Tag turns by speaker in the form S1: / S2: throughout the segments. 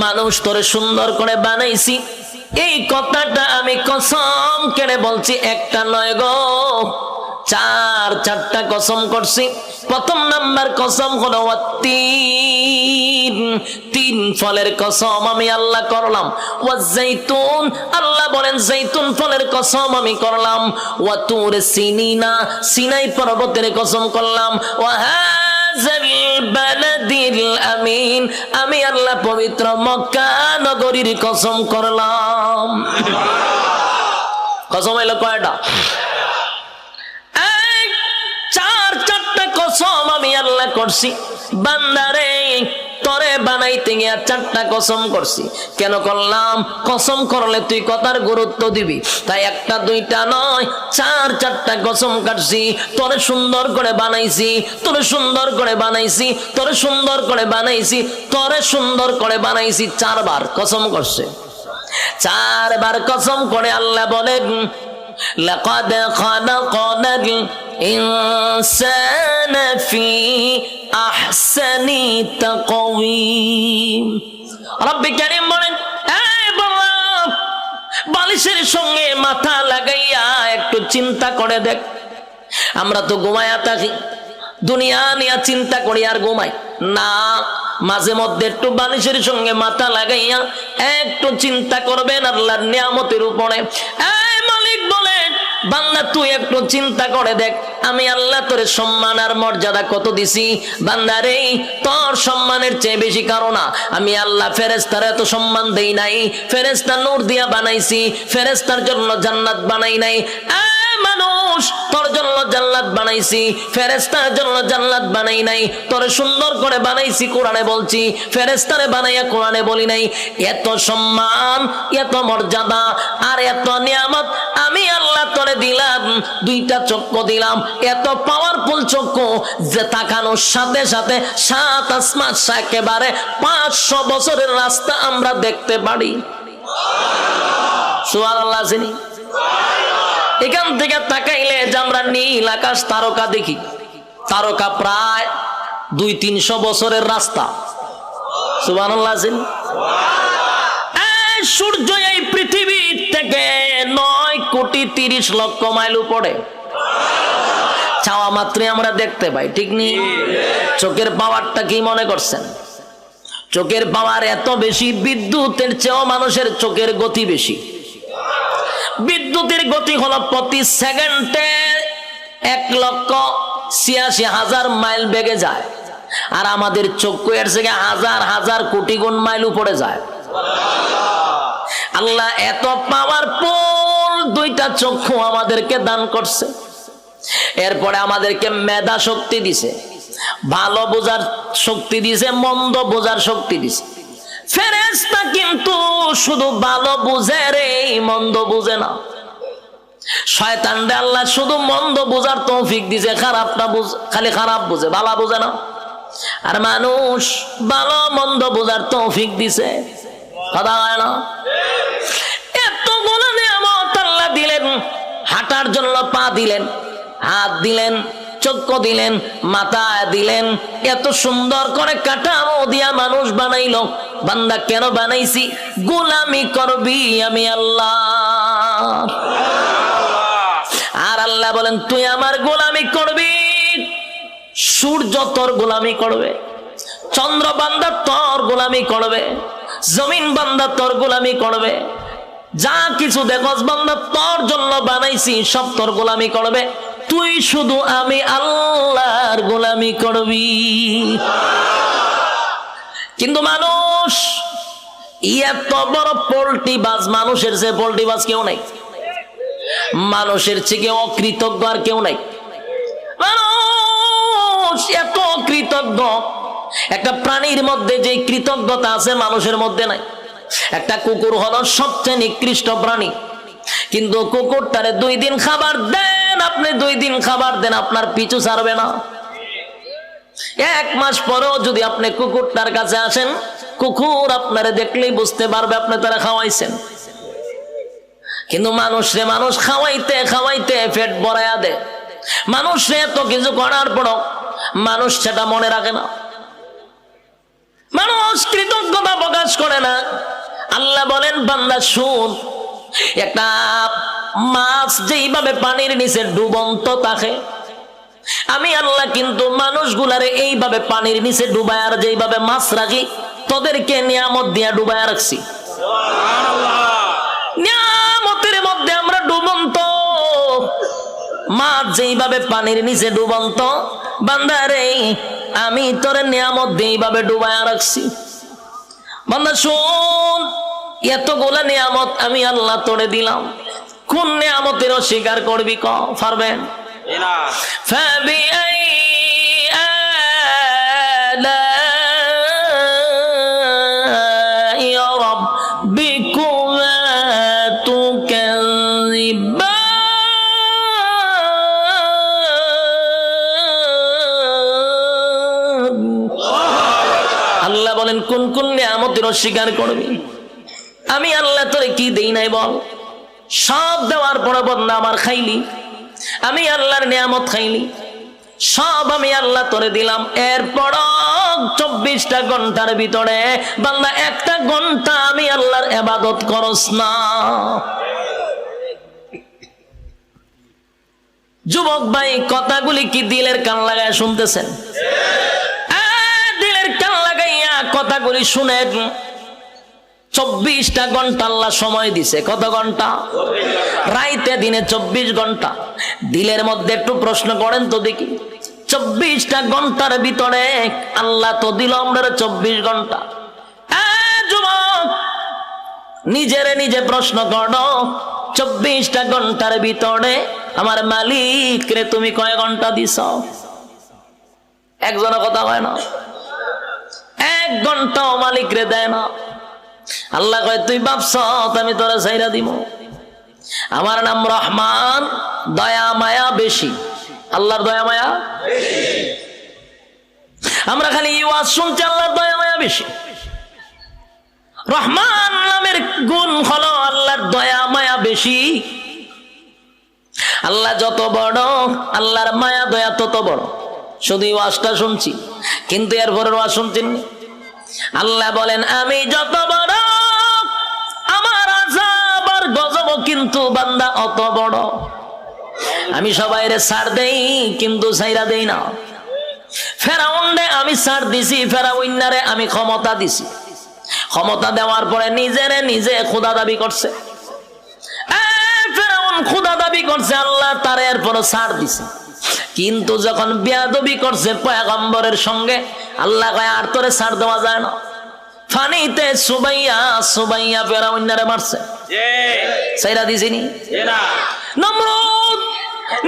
S1: মানুষ তোরে সুন্দর করে বানাইছি, এই কথাটা আমি কসম কেড়ে বলছি, একটা নয় গো, চারটা কসম করছি। প্রথম নাম্বার কসম হলো তিন ফলের কসম আমি আল্লাহ করলাম। ওয়াজাইতুন, আল্লাহ বলেন জাইতুন ফলের কসম আমি করলাম। ওয়া তুর সিনিনা, সিনাই পর্বতের কসম করলাম। ওয়া হাযাল বালাদিল আমিন, আমি আল্লাহ পবিত্র মক্কা নগরীর কসম করলাম। কসম হইলো কয়টা? চারটা কসম আমি আল্লাহ করছি। বান্দারে তরে বানাইতে গিয়া চারটা কসম করছি। কেন করলাম? কসম করলে তুই কথার গুরুত্ব দিবি, তাই একটা দুইটা নয়, চারটা কসম কাটছি। তোরে সুন্দর করে বানাইছি, তোরে সুন্দর করে বানাইছি, তোরে সুন্দর করে বানাইছি, তোরে সুন্দর করে বানাইছি। চারবার কসম করছে। চারবার কসম করে আল্লাহ বলেন লাকাদ খালাকনাল ইনসানা ফি আহসানি তাকওয়িম। রব্বি কারীম বলেন, এই বাবা, বালিশের সঙ্গে মাথা লাগাইয়া একটু চিন্তা করে দেখ। আমরা তো ঘুমায়া থাকি, দুনিয়া নিয়ে চিন্তা করি আর ঘুমাই না। মাঝে মধ্যে একটু বালিশের সঙ্গে মাথা লাগাইয়া একটু চিন্তা করবেন আল্লাহর নিয়ামতের উপরে। এই মালিক বলেন, বান্দা তুই একটু চিন্তা করে দেখ, আমি আল্লাহ তোর সম্মান আর মর্যাদা কত দিছি। বান্দারে, তোর সম্মানের চেয়ে বেশি কারো না। আমি আল্লাহ ফেরেশতার এত সম্মান দেই নাই, ফেরেশতা নূর দিয়া বানাইছি, ফেরেশতার জন্য জান্নাত বানাই নাই। মানুষ, তোর জন্য জান্নাত বানাইছি, ফেরেশতার জন্য জান্নাত বানাই নাই। তোরে সুন্দর করে বানাইছি, কোরআনে বলছি, ফেরেশতারে বানাইয়া কোরআনে বলি নাই। এত সম্মান, এত মর্যাদা আর এত নিয়ামত আমি আল্লাহ তোরে দিলাম। দুইটা চক্ষু দিলাম, এত পাওয়ারফুল চক্ষু যে তাকানোর সাথে সাথে সাত আসমান, একেবারে 500 বছরের রাস্তা আমরা দেখতে পারি। সুবহানাল্লাহ। চিনি এখান থেকে তাকাইলে যে আমরা নীল আকাশ তারকা দেখি, তারকা প্রায় 200-300 বছরের রাস্তা। সুবহানাল্লাহ। সূর্য এই পৃথিবী থেকে 9,30,00,000 মাইল উপরে, চাওয়া মাত্রই আমরা দেখতে পাই, ঠিক নেই? চোখের পাওয়ারটা কি মনে করছেন? চোখের পাওয়ার এত বেশি, বিদ্যুতের চেয়েও মানুষের চোখের গতি বেশি। বিদ্যুতের গতি হলো প্রতি সেকেন্ডে 1,86,000 মাইল বেগে যায়, আর আমাদের চক্ষু এর থেকে হাজার হাজার কোটি গুণ মাইল উপরে যায়। আল্লাহ এত পাওয়ারফুল দুইটা চক্ষু আমাদেরকে দান করছে। এরপরে আমাদেরকে মেধা শক্তি দিছে, ভালো বোঝার শক্তি দিছে, মন্দ বোঝার শক্তি দিছে। ফেরেশতা কিন্তু শুধু ভালো বুঝে রে, মন্দ বুঝে না। শয়তানরে আল্লাহ শুধু মন্দ বুঝার তৌফিক দিছে, খারাপটা খালি খারাপ বুঝে, ভালো বুঝে না। আর মানুষ ভালো মন্দ বুঝার তৌফিক দিছে, কথা হয় না? এতগুলো নিয়ামত আল্লাহ দিলেন, হাঁটার জন্য পা দিলেন, হাত দিলেন, চক্ষু দিলেন, মাথা দিলেন, এত সুন্দর করে কাঠামো দিয়া মানুষ বানাইলো। বান্দা কেন বানাইছি? গোলামি করবি আমি আল্লাহ। আর আল্লাহ বলেন, তুই আমার গোলামি করবি। সূর্য তোর গোলামি করবে, চন্দ্র বান্দা তোর গোলামি করবে, জমিন বান্দা তোর গোলামি করবে, যা কিছু দেখস বান্দা তোর জন্য বানাইছি সব তোর গোলামি করবে। তুই শুধু আমি আল্লাহর গোলামি করবি। কিন্তু মানুষ এত বড় পোল্ট্রি বাজ, মানুষের যে পোল্ট্রি বাজ কেউ নাই, মানুষের থেকে অকৃতজ্ঞ আর কেউ নাই। মানুষ এত কৃতজ্ঞ, একটা প্রাণীর মধ্যে যে কৃতজ্ঞতা আছে মানুষের মধ্যে নাই। একটা কুকুর হলো সবচেয়ে নিকৃষ্ট প্রাণী, কিন্তু কুকুরটারে 2 দিন খাবার দেন, আপনি 2 দিন খাবার দেন, আপনার পিছু ছাড়বে না। 1 মাস পরেও যদি আপনি কুকুরটার কাছে আসেন, কুকুর আপনারে দেখলেই বুঝতে পারবে আপনি তারা খাওয়াইছেন। কিন্তু মানুষরে মানুষ খাওয়াইতে খাওয়াইতে পেট ভরাইয়া দেয়। মানুষরে এত কিছু করার পরও মানুষ সেটা মনে রাখে না, মানুষ কৃতজ্ঞতা প্রকাশ করে আল্লাহ বলেন বান্দা শুন, একটা মাছ যেইভাবে পানির নিচে ডুবন্ত থাকে, আমি আল্লাহ কিন্তু মানুষগুলারে এইভাবে পানির নিচে ডুবায় আর যেইভাবে মাছ রাখি তোদেরকে নিয়ামত দিয়া ডুবায় রাখছি। নিয়ামতের মধ্যে আমরা ডুবন্ত, মাছ যেইভাবে পানির নিচে ডুবন্ত, বান্দারে আমি তোর নিয়ামত দিয়ে এইভাবে ডুবায় রাখছি। বান্দা শোন, এতগুলা নিয়ামত আমি আল্লাহ তোরে দিলাম, কোন নিয়ামতের অস্বীকার করবি ক পারবেন? আল্লাহ বলেন কোন কোন নিয়ামতের অস্বীকার করবি? আমি আল্লাহ তোরে কি দেই নাই বল? সব দেওয়ার পরে বন্ধা আমার খাইলি, আমি আল্লাহর নিয়ামত খাইলি, সব আমি আল্লাহ তোরে দিলাম। এরপর 24টা ঘন্টার ভিতরে বান্দা একটা ঘন্টা আমি আল্লাহর ইবাদত করস না। যুবক ভাই, কথাগুলি কি দিলের কান লাগায় শুনতেছেন? দিলের কান লাগাইয়া কথাগুলি শুনেন। 24টা ঘন্টা আল্লাহ সময় দিছে। কত ঘন্টা? রাইতে দিনে 24 ঘন্টা। দিলের মধ্যে একটু প্রশ্ন করেন তো দেখি, 24টা ঘন্টার ভিতরে আল্লাহ তো দিল আমরা 24 ঘন্টা। যুবক, নিজেরে নিজে প্রশ্ন করো, 24টা ঘন্টার ভিতরে আমার মালিক রে তুমি কয় ঘন্টা দিছ? একজনের কথা হয় না, 1 ঘন্টাও মালিক রে দেয় না। আল্লাহ কয় তুই ভাবছ আমি তোরা ছাইরা দিব? আমার নাম রহমান, দয়া মায়া বেশি। আল্লাহর দয়া মায়া বেশি। আমরা খালি ওয়াজ শুনছি আল্লাহর দয়া মায়া বেশি। রহমান নামের গুণ হলো আল্লাহর দয়া মায়া বেশি। আল্লাহ যত বড়, আল্লাহর মায়া দয়া তত বড়। শুধু ওয়াজটা শুনছি, কিন্তু এরপরের ওয়াজ শুনছেন। আল্লাহ বলেন আমি যত বড়, আমার আযাব আর গজব কিন্তু বান্দা অত বড়। আমি সবাইরে ছাড় দেই কিন্তু ছাইরা দেই না। ফেরাউনরে আমি ছাড় দিছি, ফেরাউনারে আমি ক্ষমতা দিছি। ক্ষমতা দেওয়ার পরে নিজেরে নিজে খোদা দাবি করছে। ফেরাউন খোদা দাবি করছে, আল্লাহ তার এরপর ছাড় দিছে। কিন্তু যখন বেয়াদবি করছে পয়গম্বরের সঙ্গে, আল্লাহ কয় আর তোরে ছাড় দেওয়া যায় না। ফানিতে সুবাইয়া সুবাইয়া ফেরাউনারে মারছে, ছাইরা দিছিনি? নমরুদ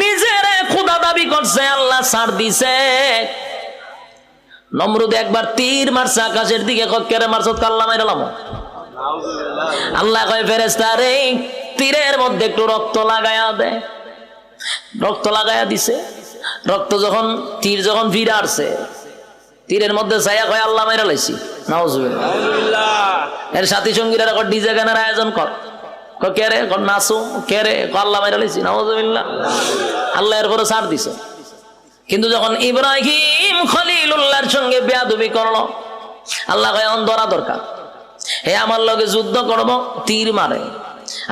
S1: নিজেরে খোদা দাবি করছে, আল্লাহ ছাড় দিছে। নমরুদ একবার তীর মারছে আকাশের দিকে, কেরে মারছ? আল্লাহ মাইরালাম। আল্লাহ কয় ফেরেশতা রে, তীরের মধ্যে একটু রক্ত লাগায়া দে। রক্ত লাগায়া দিছে। রক্ত যখন তীর যখন ফিরে আসছে, তীরের মধ্যে ছায়া কয় আল্লাহ মাইরা লাইছি। নাউজুবিল্লাহ। এর সাথী সঙ্গীরা ডিজে গানের আয়োজন কর, কে রে নাচো, কে রে আল্লাহ মাইরা লাইছি। নাউজুবিল্লাহ। আল্লাহ এরপরে ছাড় দিছে। কিন্তু যখন ইব্রাহিম খলিলুল্লাহর সঙ্গে বেয়াদবি করলো, আল্লাহ কয় অন্ধরা দরকার, হে আমার লগে যুদ্ধ করব, তীর মারে।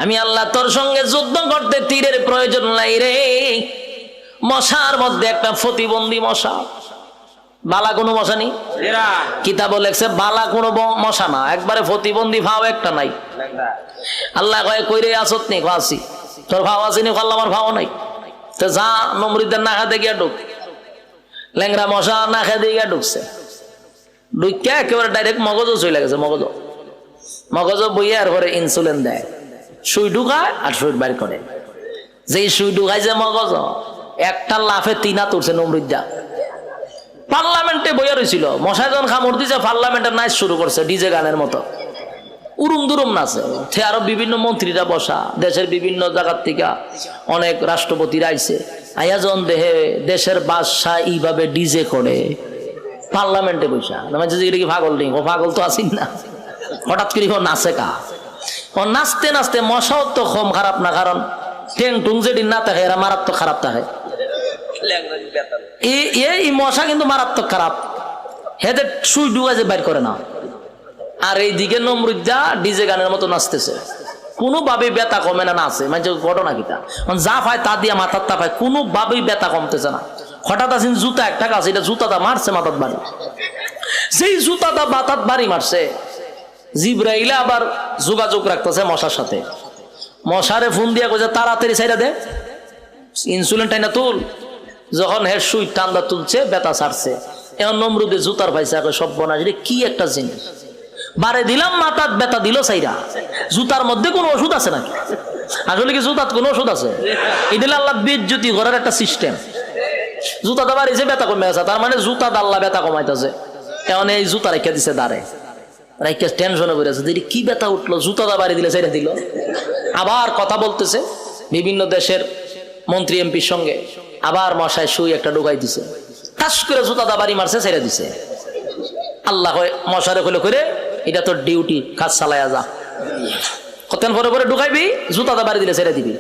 S1: আমি আল্লাহ তোর সঙ্গে যুদ্ধ করতে তীরের প্রয়োজন নাই রে। মশার মধ্যে একটা প্রতিবন্ধী মশা, বালা কোনো মশা নেই। কিতাব লেখছে বালা কোনো মশা না, একবারে প্রতিবন্ধী ভাও একটা নাই। আল্লাহ কয় কইরে আসত নি? আসি। তোর ভাও আসেনি? আল্লাহ আমার ভাও নাই। তো যা নমরুদের না খাতে গিয়া ঢুক। ল্যাংরা মশা না খেতে গিয়া ঢুকছে। ঢুকে একেবারে ডাইরেক্ট মগজও চলে গেছে। মগজ বইয়ে আর পরে ইনসুলিন দেয়, সুই ঢুকায় আর সুই বাইর করে। যেই সুই ঢুকাইছে মগজ, একটা লাফে 3 হাত উঠছে নমরুদ্দা। পার্লামেন্টে বইয়া রয়েছিল, মশাই যখন খামড় দিছে পার্লামেন্টের নাচ শুরু করছে ডিজে গানের মতো, উরুম দুরুম নাচে। আরো বিভিন্ন মন্ত্রীরা বসা, দেশের বিভিন্ন জায়গার থেকে অনেক রাষ্ট্রপতিরা আইছে। আইয়া যখন দেহে দেশের বাদশাহ এইভাবে ডিজে করে পার্লামেন্টে বসা, এটা কি পাগল নেই? ও পাগল তো আসিন না। হঠাৎ করে নাচে কা, ও নাচতে নাচতে মশাও তো কম খারাপ না, কারণ ঠেং টুং যেদিন না থাকে এরা মারাত্মক খারাপ থাকে। এই মশা কিন্তু মারাত্মক খারাপ, হেদের সুই ডুবা যে বাইর করে না। আর এইদিকে নমরুদ্দা ডিজে গানের মতো নাচতেছে, কোনোভাবেই ব্যথা কমে না। নাচে মানে ঘটনা কিটা যা পায় তা দিয়ে মাথার তা পায়, কোনোভাবেই ব্যথা কমতেছে না। হঠাৎ আসেন জুতা একটা কাছে, এটা জুতাটা মারছে মাথার বাড়ি। সেই জুতাটা মাথার বাড়ি মারছে, জিব্রাইলে আবার যোগাযোগ রাখতেছে মশার সাথে। মশারে ফোন দিয়া কইছে তাড়াতাড়ি ছাইরা দে, ইনসুলিন টাইনা তুল। যখন হের সুই টান্দা তুলছে, ব্যথা ছাড়ছে। এখন নমরুদে জুতার পাইছে, সব বনা কি একটা জিনিস বারে দিলাম, মাথার ব্যথা দিল সাইরা। জুতার মধ্যে কোনো ওষুধ আছে নাকি? আসলে কি জুতার কোনো ওষুধ আছে? এটা আল্লাহ বেজ্জতি করার একটা সিস্টেম। জুতাটা বাড়িছে, ব্যথা কমে গেছে, তার মানে জুতা আল্লাহ ব্যথা কমাইতেছে। এখন এই জুতা রেখে দিছে দাঁড়ে, রাইকে টেনশনে পড়ে আছে, কি ব্যথা উঠলো, জুতাটা বাড়ি দিলে সাইরা দিল। আবার কথা বলতেছে বিভিন্ন দেশের মন্ত্রী এমপির সঙ্গে, আবার মশায় সুই একটা ঢুকাই দিছে, ঠাস করে জুতাটা বাড়ি মারছে, ছেড়ে দিছে। আল্লাহ মশারে খুলে করে, এটা তোর ডিউটি, কাজ চালায়া যা। কতক্ষণ পরে পরে ঢুকাইবি, জুতাটা বাড়ি দিলে ছেড়ে দিবি।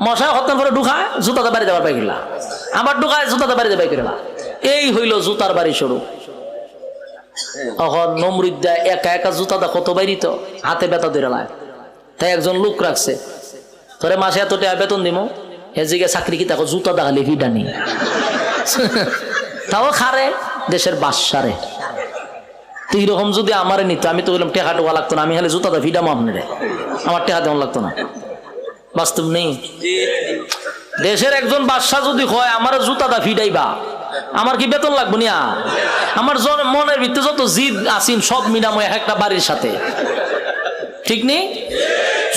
S1: মশায় কতক্ষণ পরে ঢুকায়, জুতাটা বাড়ি দেবার পাইকিলা, আবার ঢুকায়, জুতাটা বাড়ি দেবাই কিলা। এই হইল জুতার বাড়ি শুরু। তখন নমরুদ্দা একা একা জুতাটা কত বাইরিত, হাতে ব্যথা ধরে লায়। তাই একজন লোক রাখছে, তোরে মাসে এত টাকা বেতন দিব, এদিকে চাকরি কি তাকে জুতা দেখালে ভিডা নেই, তাও খারে দেশের বাসারে। তো এইরকম যদি আমারে নিত, আমি তো বললাম টেকা টোকা লাগতো না, আমি খালি জুতাটা ভিডামো আপনারে, আমার টেকা তেমন লাগতো না। বাস্তব নেই। দেশের একজন বাদশা যদি হয় আমার জুতাটা ভিডাইবা, আমার কি বেতন লাগবো না? আমার মনের ভিতরে যত জিদ আসিন সব মিডামো এক একটা বাড়ির সাথে, ঠিক নেই?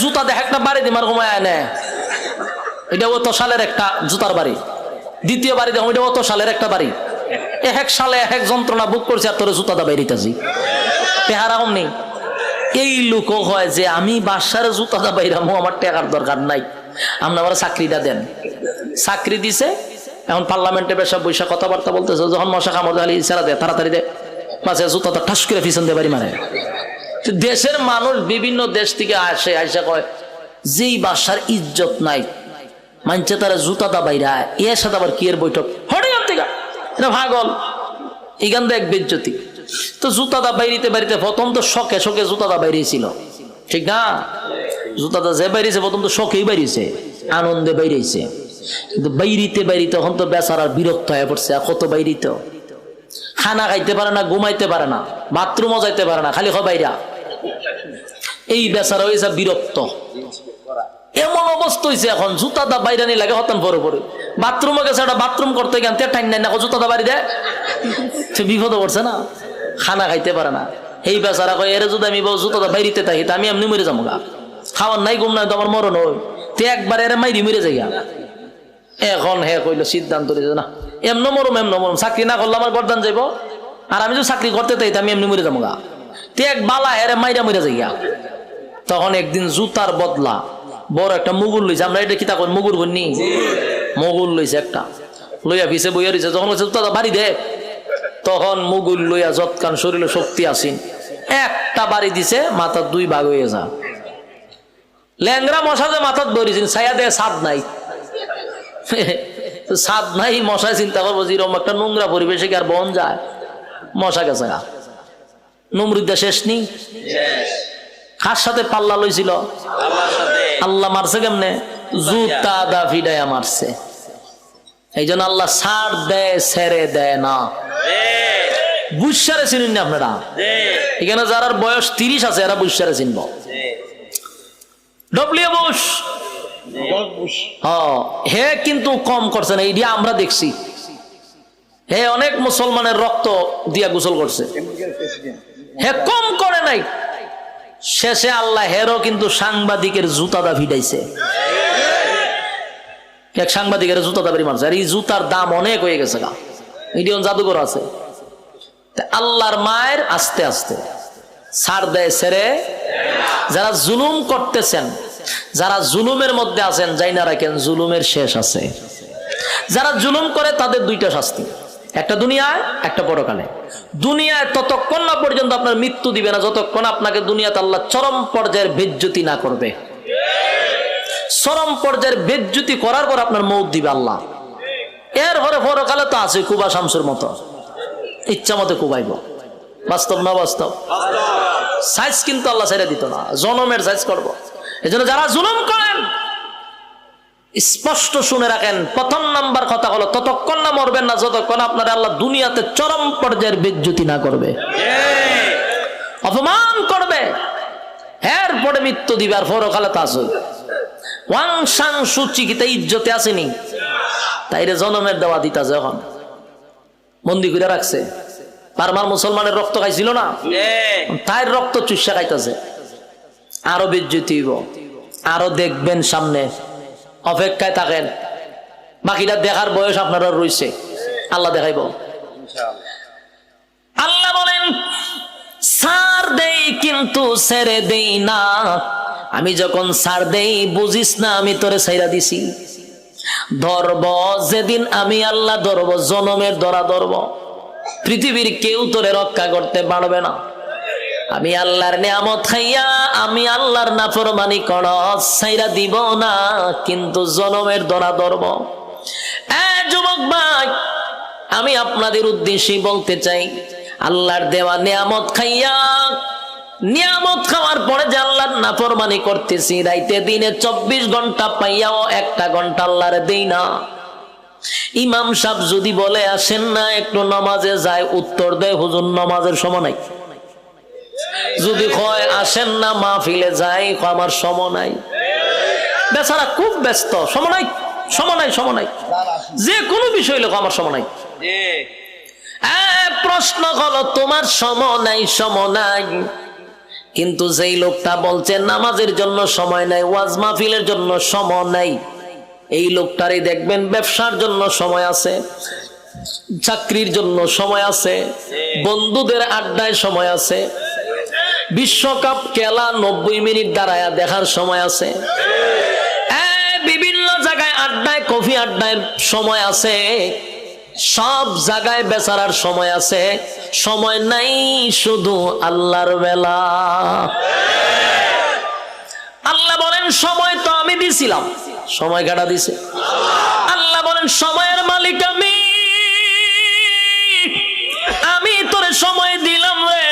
S1: জুতা দেখ একটা বাড়ি দিমার ঘুমায় আয় না, এটা অত সালের একটা জুতার বাড়ি। দ্বিতীয় বাড়ি দেখো, এটা অত সালের একটা বাড়ি। এক সালে এক যন্ত্রণা বুক করছে, আর তোর জুতাটা বাইরিতেছি, টেহারাম নেই। এই লোক হয় যে আমি বাসার জুতাটা বাইরামো, আমার টেকার দরকার নাই, আপনি আমার চাকরিটা দেন। চাকরি দিছে, এখন পার্লামেন্টে বেশা বৈশা কথাবার্তা বলতেছে, যখন মশা কামড় খালি ইশারা দেয় তাড়াতাড়ি দে, মাঝে জুতাটা ঠাস করে পিছন দিয়ে বাড়ি মারে। দেশের মানুষ বিভিন্ন দেশ থেকে আসে, আইসা কয় যেই বাসার ইজ্জত নাই, মানছে তারা জুতাটা বাইরা, এর সাথে আবার কি এর বৈঠক, হটে থেকে এটা ভাগল, এখান থেকে এক বেজ্জতি। তো জুতাটা বাইরিতে বাড়িতে প্রথম তো শখে শখে জুতাটা বাইরেছিল, ঠিক না? জুতাটা যে বাইরেছে প্রথম তো শখেই বাইরেছে, আনন্দে বাইরেছে, কিন্তু বাইরিতে বাইরিতে এখন তো বেচারার বিরক্ত হয়ে পড়ছে। কত বাইরিত, খানা খাইতে পারে না, ঘুমাইতে পারে না, বাথরুমও যাইতে পারে না, খালি হয় বাইরা। এই বেচারা হয়েছে বিরক্ত, এমন অবস্থা হয়েছে এখন জুতাটা বাইরে নিয়ে লাগে হতান পরে পরে। বাথরুমে গেছে, একটা বাথরুম করতে গেন টাইম নাই না, জুতাটা বাড়ি দেয়, সে বিপদে পড়ছে না, খানা খাইতে পারে না। এই বেচারা কয় এর যদি আমি জুতাটা বাইরিতে থাকি তা আমি এমনি মরে যাবো গা, খাওয়ার নাই ঘুম নাই তো আমার মরণ হয়, তে একবার এর মাইরি মরে যাই গা। এখন হে কইলো সিদ্ধান্ত নিয়েছে না, এমন মরম চাকরি না করলে আমার গরদান যাইব, আর আমি যদি চাকরি করতে তাই আমি এমনি মরে যাবো গা, তে এক বালা এর মাইরা মরে যাই গা। তখন একদিন জুতার বদলা বড় একটা মুগুর লইছে, আমরা এটা কি তা করি মুগুর বলনি, মুগুর লইছে একটা, লইয়া পিছে বইয়া রয়েছে। যখন জুতাটা বাড়ি দে, তখন মুগুর লইয়া যৎকান শরীরে শক্তি আসিন, একটা বাড়ি দিছে, মাথার দুই ভাগ হয়ে যা। ল্যাংরা মশা যে মাথার ধরেছেন, ছায়া দেয় ছাদ নাই, ছাদ নাই, মশায় চিন্তা করবো যেরকম একটা নোংরা পরিবেশে কি আর বন যায়, মশা গেছে গা। নমরুদ্দা শেষ নি, কার সাথে পাল্লা লইছিল? আল্লাহ মারছে কেমনে? জুতা দা ফিডাইয়া মারছে। এই জন্য আল্লাহ ছাড় দেয়, ছেড়ে দেয় না। বুঝসারে চিনুন না আপনারা? এখানে যারা বয়স 30 আছে এরা বুঝসারে চিনব। ডব্লিউ বুশ হে কিন্তু কম করছে না, এইটা আমরা দেখছি। হে অনেক মুসলমানের রক্ত দিয়া গোসল করছে, হে কম করে নাই। শেষে আল্লাহ হেরও কিন্তু সাংবাদিকের জুতাটা ভিড়াইছে, এক সাংবাদিকের জুতাটা বাড়ি মারছে। আর এই জুতার দাম অনেক হয়ে গেছে গা, এটি জাদুঘর আছে। আল্লাহর মায়ের আস্তে আস্তে ছাড় দেয়, ছেড়ে। যারা জুলুম করতেছেন, যারা জুলুমের মধ্যে আছেন, যাই না রাখেন জুলুমের শেষ আছে। যারা জুলুম করে তাদের দুইটা শাস্তি, একটা দুনিয়ায়, একটা পরকালে। দুনিয়ায় ততক্ষণ না পর্যন্ত আপনার মৃত্যু দিবে না যতক্ষণ আপনাকে দুনিয়াতে আল্লাহ চরম পর্যায়ের বেজ্জতি না করবে। চরম পর্যায়ের বেজ্জতি করার পর আপনার মৌত দিবে আল্লাহ। এরপরে পরকালে তো আছে কুবা শামসুর মতো, ইচ্ছা মতো কুবাইব। বাস্তব না বাস্তব? সাইজ কিন্তু আল্লাহ ছেড়ে দিত না, জনমের সাইজ করব। এজন্য যারা জুলুম করেন স্পষ্ট শুনে রাখেন, প্রথম নাম্বার কথা হলো ততক্ষণ না মরবেন না যতক্ষণ আপনার আল্লাহ দুনিয়াতে চরম পর্যায়ের বেজ্জতি না করবে, অপমান করবে, এরপরে মৃত্যু দিবে। আর পরকালে তা আছে ওয়াং সাং সুচি কিতা ইজ্জতে আসেনি, তাইরে জনমের দেওয়া দিতাছে, এখন বন্দি করে রাখছে। বারবার মুসলমানের রক্ত খাইছিল না, তাই রক্ত চুষা খাইতেছে। আরো বেজ্জতি হইব, আরো দেখবেন সামনে, অপেক্ষায় থাকেন। বাকিটা দেখার বয়স আপনারা রয়েছে, আল্লাহ দেখাইব। আল্লাহ বলেন সার দেই কিন্তু ছেড়ে দেই না, আমি যখন সার দেই বুঝিস না আমি তোরে ছাইরা দিছি। ধরব যেদিন আমি আল্লাহ ধরব, জনমের ধরা ধরব, পৃথিবীর কেউ তোরে রক্ষা করতে পারবে না। আমি আল্লাহর নিয়ামত খাইয়া আমি আল্লাহর নাফরমানি করস, ছাইরা দিব না, কিন্তু জনমের ধরা ধরব। যুবক ভাই, আমি আপনাদের উদ্দেশ্যে বলতে চাই, আল্লাহর দেওয়া নিয়ামত খাইয়া, নিয়ামত খাওয়ার পরে যে আল্লাহর নাফরমানি করতেছি, রাইতে দিনে 24 ঘন্টা পাইয়াও 1টা ঘন্টা আল্লাহর দেই না। ইমাম সাহেব যদি বলে আসেন না একটু নামাজে যায়, উত্তর দেয় হুজুর নামাজের সময় নাই। যদি কয় আসেন না মাহফিলে যাই, আমার সময় নাই। বেচারা খুব ব্যস্ত, সময় নাই, সময় নাই, সময় নাই, যে কোনো বিষয় লোক আমার সময় নাই। প্রশ্ন হলো তোমার সময় নাই, সময় নাই, কিন্তু যেই লোকটা বলছে নামাজের জন্য সময় নাই, ওয়াজ মাহফিলের জন্য সময় নাই, এই লোকটারই দেখবেন ব্যবসার জন্য সময় আছে, চাকরির জন্য সময় আছে, বন্ধুদের আড্ডায় সময় আছে, বিশ্বকাপ খেলা 90 মিনিট দাঁড়ায়া দেখার সময় আছে, বিভিন্ন জায়গায় আড্ডায়, কফি আড্ডায় সময় আছে, সব জায়গায় বেচারার সময় আছে। সময় নাই শুধু আল্লাহর বেলা। আল্লাহ বলেন সময় তো আমি দিছিলাম, সময় কাটা দিছে আল্লাহ। বলেন সময়ের মালিক আমি তোরে সময় দিলাম রে,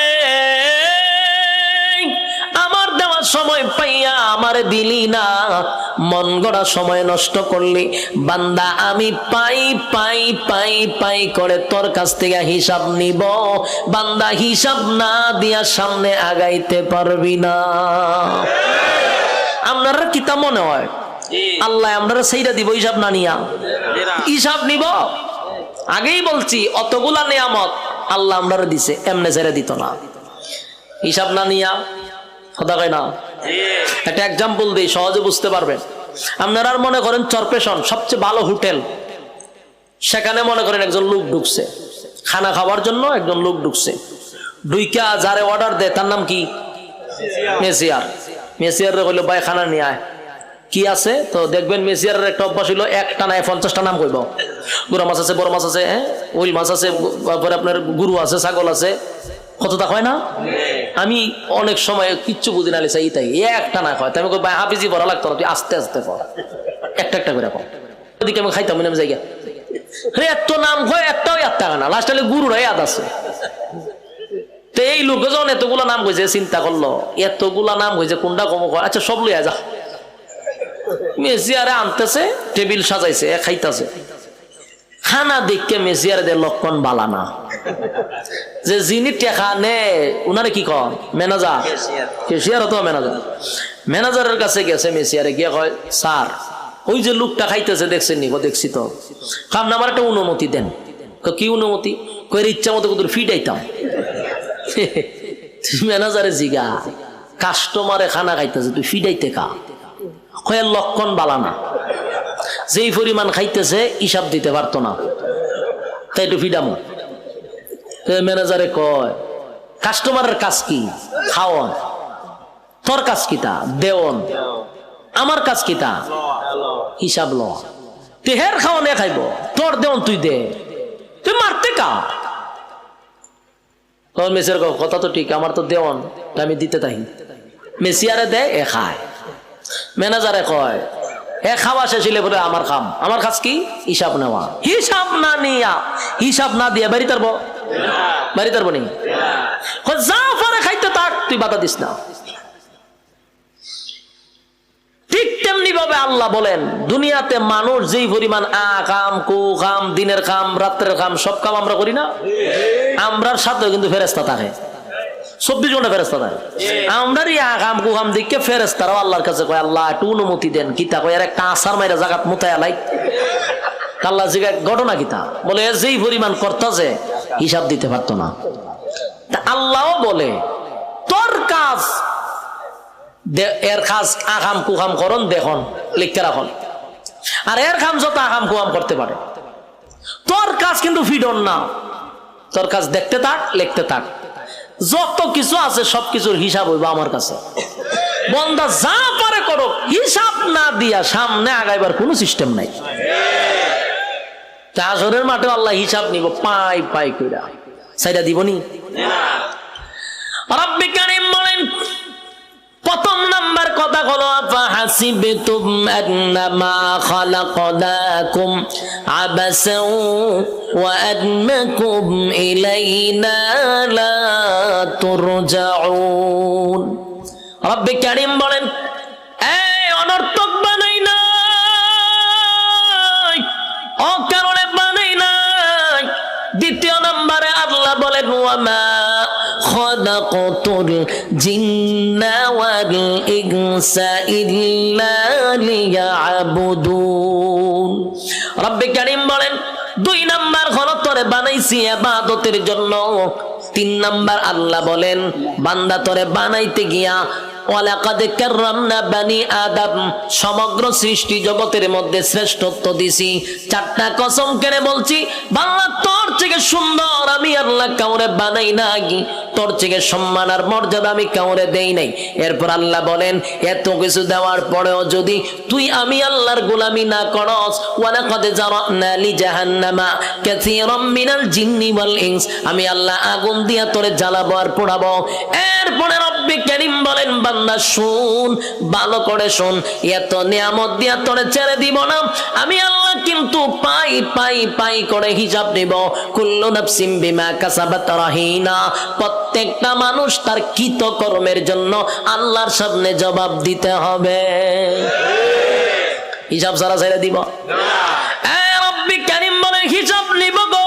S1: আমার দেওয়া সময় পাইয়া আমারে দিলি না, মন গড়া সময় নষ্ট করলি। বান্দা আমি পাই পাই পাই পাই করে তোর কাছ থেকে হিসাব নিব, বান্দা হিসাব না দিয়া সামনে আগাইতে পারবি না। আপনারা কিতা মনে হয় আল্লাহ আমরা সেইটা দিব হিসাব না নিয়া? হিসাব নিব। আগেই বলছি অতগুলা নিয়ামত আল্লাহ আমরা দিছে, এমনে ছেড়ে দিত না, হিসাব না নিয়া। কথা কয় না? একটা এক্সাম্পল দিই, সহজে বুঝতে পারবেন। আপনারা মনে করেন চরপেশন সবচেয়ে ভালো হোটেল, সেখানে মনে করেন একজন লোক ঢুকছে খানা খাওয়ার জন্য, একজন লোক ঢুকছে, ঢুইকা যারে অর্ডার দেয় তার নাম কি? মেসিয়ার। মেসিয়ারে কইলো ভাই খানা নিয়ে আয়, কি আছে? তো দেখবেন মেসিয়ারের একটা অভ্যাস হইলো একটা নাই 50টা নাম কইব। গুড়া মাছ আছে, বড় মাছ আছে, ওইল মাছ আছে, তারপরে আপনার গরু আছে, ছাগল আছে, কতটা হয় না? আমি অনেক সময় কিচ্ছু বুঝি না, চাই তাই একটা না হয়, আমি ভাই হাফিজি পড়া লাগতো না, তুই আস্তে আস্তে পড়, একটা একটা করে কম। ওদিকে আমি খাইতাম না জায়গা, এত নাম কয় একটাও একটা না, লাস্ট হলে গুরুরাই আদ আছে। তো এই লোক যখন এতগুলা নাম কইছে, চিন্তা করলো এতগুলা নাম কইছে কোনটা কম কয়, আচ্ছা সব লইয়া যা। মেসিয়ারে আনতেছে, টেবিল সাজাইছে, খাইতেছে। খানা দেখকে মেসিয়ারে দে লক্ষণ বালা না, যে যিনি টেকা নে উনারে কি কন? ম্যানেজার, কেশিয়ার হতো ম্যানেজার। ম্যানেজারের কাছে গেছে মেসিয়ারে, গিয়ে কয় স্যার ওই যে লোকটা খাইতেছে দেখছেন নি? দেখছি তো। কারণ আমার একটা অনুমতি দেন। কি অনুমতি? কয়ের ইচ্ছা মতো কত ফিটাইতাম। ম্যানেজারে জিগা কাস্টমারে খানা খাইতেছে, তুই ফিটাইতে কা? কয়ের লক্ষণ বালা না, যেই পরিমাণ খাইতেছে হিসাব দিতে পারতো না, তাই একটু ফিডামো। ম্যানেজারে কয় কাস্টমারের কাজ কি? খাওয়ন। তোর কাজ কিতা? দেওয়ন। আমার কাজ কিতা? হিসাব ল। তেহের খাওয়ানে খাইব, তোর দেওয়ন তুই দে, তুই মারতে কা? মেসিয়ার কথা তো ঠিক, আমার তো দেওয়ন, আমি দিতে তাই। মেসিয়ারে দেয়, এ খায়। ম্যানেজারে কয় এ খাওয়া শেষ হইলে বলে আমার খাম। আমার কাজ কি? হিসাব নেওয়া। হিসাব না নিয়া, হিসাব না দিয়া বাড়ি তারবো, বাড়ি তারবো নি? যা পারে খাইতে থাক, তুই বাধা দিস না। ঠিক তেমনি ভাবে আল্লাহ বলেন দুনিয়াতে মানুষ যেই পরিমাণ কাম কু কাম, দিনের কাম রাত্রের কাম, সব কাম আমরা করি না, আমরার সাথে কিন্তু ফেরেশতা থাকে, 24 ঘন্টা ফেরেশতা থাকে। আমরারই কাম কু কাম দিকে ফেরেশতারাও আল্লাহর কাছে কয় আল্লাহ একটু অনুমতি দেন, কিতা কয় একটা আসার মাইরা জাগাত মুতায়া লাই। আল্লাহ জিজ্ঞাসা ঘটনা কিতা, বলে যেই পরিমাণ করতেছে হিসাব দিতে পারতো না। আল্লাহও বলে তোর কাজ, এর কাজ আকাম কুকাম করন দেখুন লিখতে রাখুন, আর এর কাম যত আকাম কুকাম করতে পারে, তোর কাজ কিন্তু ফিডন না, তোর কাজ দেখতে থাক লিখতে থাক, যত কিছু আছে সবকিছুর হিসাব হইব আমার কাছে। বন্দা যা পারে করো, হিসাব না দিয়া সামনে আগাইবার কোনো সিস্টেম নাই। হাসরের মাঠে আল্লাহ হিসাব নিব পাই পাই কইরা, সাইডা দিবনি। রব্বি কারীম বলেন প্রথম নাম্বার কথা হলো আফাহাসিবতুম আন্নামা খালাকনাকুম আবাসাও ওয়া আন্নাকুম ইলাইনা লা তুরজাউন। রব্বি কারীম বলেন এই অনর্থক বানাই নাই, অকারণে বানাই নাই। দ্বিতীয় নম্বরে আল্লাহ বলেন ওয়ামা খালাকতুল জিন্না ওয়াল ইনসা ইল্লা লিয়াবুদুন। রব্বে কারীম বলেন 2 নাম্বার হলো তোরে বানাইছি ইবাদতের জন্য। 3 নাম্বার আল্লাহ বলেন বান্দা তোরে বানাইতে গিয়া ওয়ালাকাদ কাররামনা বানি আদম, সমগ্র সৃষ্টি জগতের মধ্যে শ্রেষ্ঠত্ব দিছি। 4টা কসম কেড়ে বলছি বাংলা তোর থেকে সুন্দর আমি আল্লাহ কাউরে বানাই নাই, তোর থেকে সম্মান আর মর্যাদা আমি কাউরে দেই নাই। এরপর আল্লাহ বলেন এত কিছু দেওয়ার পরেও যদি তুই আমি আল্লাহর গোলামি না করস, ওয়ালাকাদ জারানা লি জাহান্নামা কাসীরাম মিনাল জিন্নি ওয়াল ইনস, আমি আল্লাহ আগুন দিয়া তোরে জ্বালাবো আর পোড়াবো। এরপরে রব্বে কারীম বলেন বান্দা শুন, ভালো করে শুন, এত নিয়ামত দিয়া তোরে ছেড়ে দিব না, আমি আল্লাহ কিন্তু পাই পাই পাই করে হিসাব নিব। কুল্লু নাফসিন বিমা কাসাবাত রাহিনা, প্রত্যেকটা মানুষ তার কৃত কর্মের জন্য আল্লাহর সামনে জবাব দিতে হবে। হিসাব ছাড়া ছেড়ে দিব না। রব্বে কারীম বলেন হিসাব নিব গো,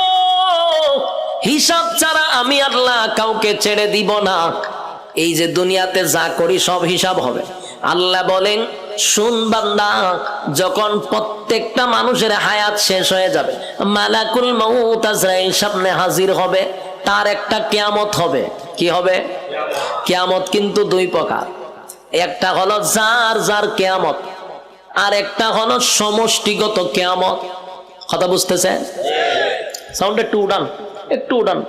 S1: হিসাব ছাড়া আমি আল্লাহ কাউকে ছেড়ে দিব না। এই যে দুনিয়াতে যা করি সব হিসাব হবে। আল্লাহ বলেন শুন বান্দা, যখন প্রত্যেকটা মানুষের হায়াত শেষ হয়ে যাবে, মালাকুল মউত আজরাইল সামনে হাজির হবে, তার একটা কিয়ামত হবে। কি হবে? কিয়ামত কিন্তু 2 প্রকার, একটা হলো যার যার কিয়ামত, আর একটা হলো সমষ্টিগত কিয়ামত। কথা বুঝতেছেন? সাউন্ড একটু উড়ান, একটু উড়ান।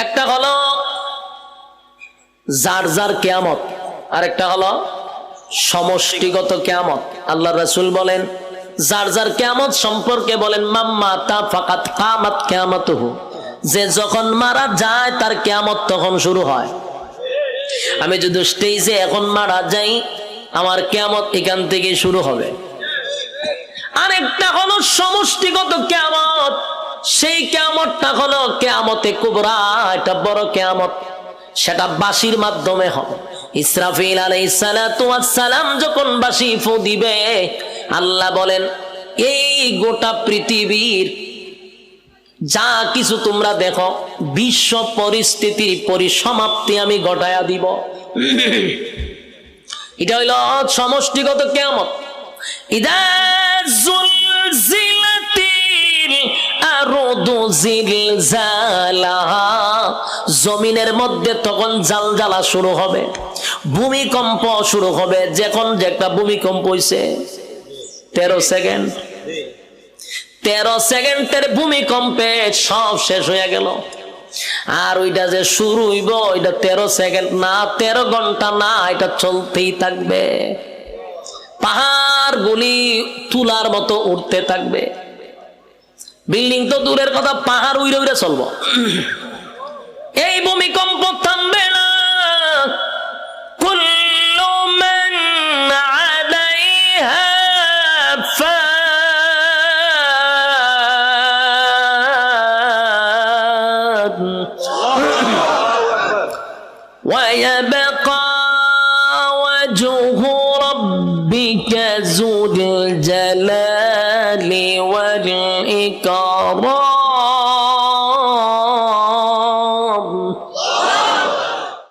S1: একটা হলো যার যার কিয়ামত, আর একটা হলো সমষ্টিগত কিয়ামত। আল্লাহ রাসূল বলেন যার যার কিয়ামত সম্পর্কে বলেন মাম্মাতা ফাকাত কামাত কিয়ামাতুহু, যে যখন মারা যায় তার কিয়ামত তখন শুরু হয়। আমি যদি স্টেজে এখন মারা যাই, আমার কিয়ামত এখান থেকে শুরু হবে। আরেকটা হলো সমষ্টিগত কিয়ামত, সেই কিয়ামতটা হলো কিয়ামতে কুবরা, এটা বড় কিয়ামত, সেটা বাঁশির মাধ্যমে হবে। ইসরাফিল আলাইহিস সালাতু ওয়াস সালাম যখন বাঁশি ফু দিবে, আল্লাহ বলেন এই গোটা পৃথিবীর যা কিছু তোমরা দেখো বিশ্ব পরিস্থিতির পরিসমাপ্তি আমি ঘটায়া দিব। এটা হইল সমষ্টিগত কিয়ামত। ইদা জুলজিলাতিল আরদু জিলজালাহা, জমিনের মধ্যে তখন জালজালা শুরু হবে, ভূমিকম্প শুরু হবে। যখন যে একটা ভূমিকম্প হইছে 13 সেকেন্ড, 13 সেকেন্ডের ভূমিকম্পে সব শেষ হয়ে গেল। আর ওইটা যে শুরু হইব ওইটা 13 সেকেন্ড না, 13 ঘন্টা না, এটা চলতেই থাকবে। পাহাড় গুলি তুলার মতো উঠতে থাকবে। বিল্ডিং তো দূরের কথা, পাহাড় উইরে উইরে চলবো। এই ভূমিকম্প থামবে না। কুল্লু মান আলাইহা ফান ওয়া ربك ذو الجلال والإكرام